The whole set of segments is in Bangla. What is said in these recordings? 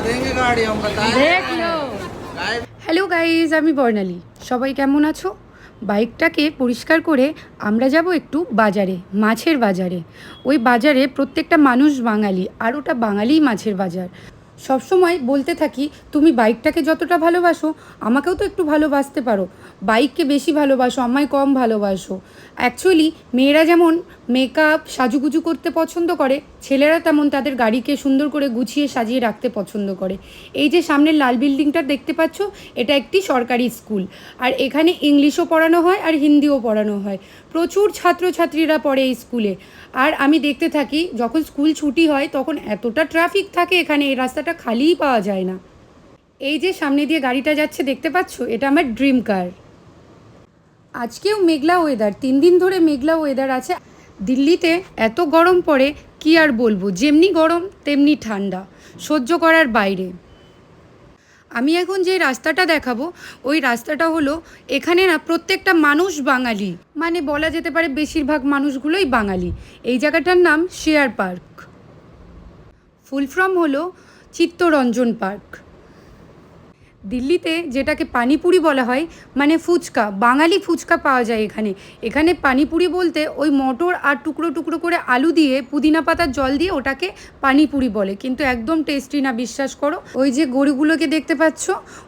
देंगे गाड़ी हम बताएं देख लो। হ্যালো গাইজ, আমি বর্ণালী। সবাই কেমন আছো? বাইকটাকে পরিষ্কার করে আমরা যাব একটু বাজারে, মাছের বাজারে। ওই বাজারে প্রত্যেকটা মানুষ বাঙালি, আর ওটা বাঙালিই মাছের বাজার। সবসময় বলতে থাকি, তুমি বাইকটাকে যতটা ভালোবাসো আমাকেও তো একটু ভালোবাসতে পারো। বাইককে বেশি ভালোবাসো, আমায় কম ভালোবাসো। অ্যাকচুয়ালি মেয়েরা যেমন মেকআপ সাজুগুজু করতে পছন্দ করে, ছেলেরা তেমন তাদের গাড়িকে সুন্দর করে গুছিয়ে সাজিয়ে রাখতে পছন্দ করে। এই যে সামনের লাল বিল্ডিংটা দেখতে পাচ্ছ, এটা একটি সরকারি স্কুল। আর এখানে ইংলিশও পড়ানো হয় আর হিন্দিও পড়ানো হয়। প্রচুর ছাত্রছাত্রীরা পড়ে এই স্কুলে। আর আমি দেখতে থাকি, যখন স্কুল ছুটি হয় তখন এতটা ট্রাফিক থাকে এখানে, এই রাস্তাটা খালিই পাওয়া যায় না। এই যে সামনে দিয়ে গাড়িটা যাচ্ছে দেখতে পাচ্ছ, এটা আমার ড্রিম কার। আজকেও মেঘলা ওয়েদার, 3 দিন ধরে মেঘলা ওয়েদার আছে। দিল্লিতে এত গরম পড়ে কি আর বলবো, যেমনি গরম তেমনি ঠান্ডা, সহ্য করার বাইরে। আমি এখন যে রাস্তাটা দেখাবো, ওই রাস্তাটা হলো, এখানে না প্রত্যেকটা মানুষ বাঙালি, মানে বলা যেতে পারে বেশিরভাগ মানুষগুলোই বাঙালি। এই জায়গাটার নাম শেয়ার পার্ক, ফুল ফর্ম হলো চিত্তরঞ্জন পার্ক। দিল্লিতে যেটাকে পানিপুরি বলা হয়, মানে ফুচকা, বাঙালি ফুচকা পাওয়া যায় এখানে। এখানে পানিপুরি বলতে ওই মটর আর টুকরো টুকরো করে আলু দিয়ে পুদিনা পাতার জল দিয়ে ওটাকে পানিপুরি বলে, কিন্তু একদম টেস্টি না, বিশ্বাস করো। ওই যে গরুগুলোকে দেখতে পাচ্ছ,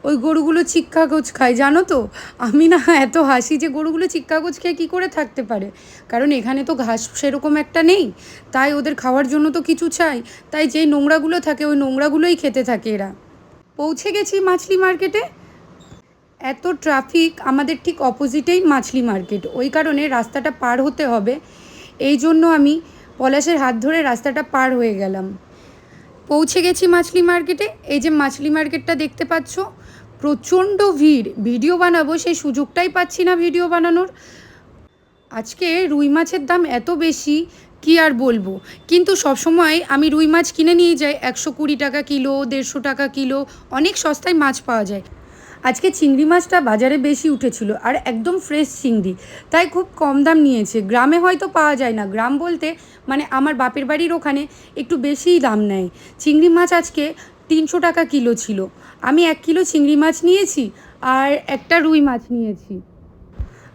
ওই গরুগুলো চিক্কাগোজ খায়, জানো তো? আমি না এত হাসি যে গরুগুলো চিক্কাগোজ খেয়ে কী করে থাকতে পারে, কারণ এখানে তো ঘাস সেরকম একটা নেই, তাই ওদের খাওয়ার জন্য তো কিছু চাই, তাই যেই নোংরাগুলো থাকে ওই নোংরাগুলোই খেতে থাকে এরা। পৌঁছে গেছি মাছলি মার্কেটে। এত ট্রাফিক, আমাদের ঠিক অপোজিটেই মাছলি মার্কেট, ওই কারণে রাস্তাটা পার হতে হবে। এই জন্য আমি পলাশের হাত ধরে রাস্তাটা পার হয়ে গেলাম। পৌঁছে গেছি মাছলি মার্কেটে। এই যে মাছলি মার্কেটটা দেখতে পাচ্ছ, প্রচণ্ড ভিড়। ভিডিও বানাবো সেই সুযোগটাই পাচ্ছি না ভিডিও বানানোর। আজকে রুই মাছের দাম এত বেশি কি আর বলবো, কিন্তু সবসময় আমি রুই মাছ কিনে নিয়ে যাই 120 টাকা কিলো, 150 টাকা কিলো, অনেক সস্তায় মাছ পাওয়া যায়। আজকে চিংড়ি মাছটা বাজারে বেশি উঠেছিল, আর একদম ফ্রেশ চিংড়ি, তাই খুব কম দাম নিয়েছে। গ্রামে হয়তো পাওয়া যায় না, গ্রাম বলতে মানে আমার বাপের বাড়ির ওখানে একটু বেশিই দাম নেয়। চিংড়ি মাছ আজকে 300 টাকা কিলো ছিল। আমি 1 কিলো চিংড়ি মাছ নিয়েছি আর একটা রুই মাছ নিয়েছি।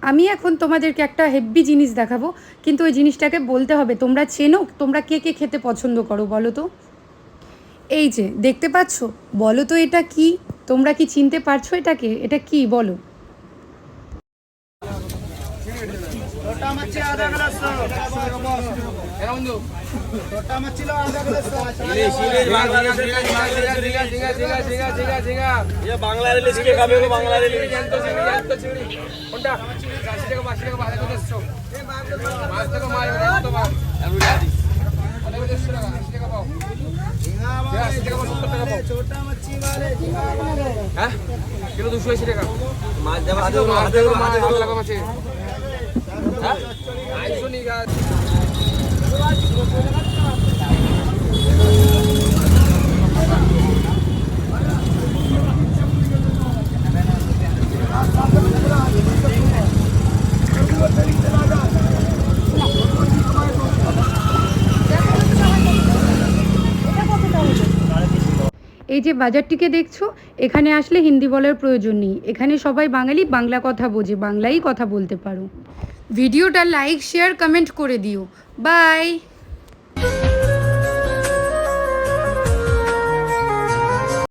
আমি এখন তোমাদেরকে একটা হেভি জিনিস দেখাবো, কিন্তু ওই জিনিসটাকে বলতে হবে তোমরা চেনো, তোমরা কে কে খেতে পছন্দ করো বলো তো? এই যে দেখতে পাচ্ছ, বলো তো এটা কি? তোমরা কি চিনতে পারছো এটাকে? এটা কি বলো? কিলো 280 টাকা মাছ দেওয়া আছে। এই যে বাজারটিকে দেখছো, এখানে আসলে হিন্দি বলার প্রয়োজন নেই, এখানে সবাই বাঙালি, বাংলা কথা বোঝে, বাংলাই কথা বলতে পারো। ভিডিওটা লাইক শেয়ার কমেন্ট করে দিও। বাই।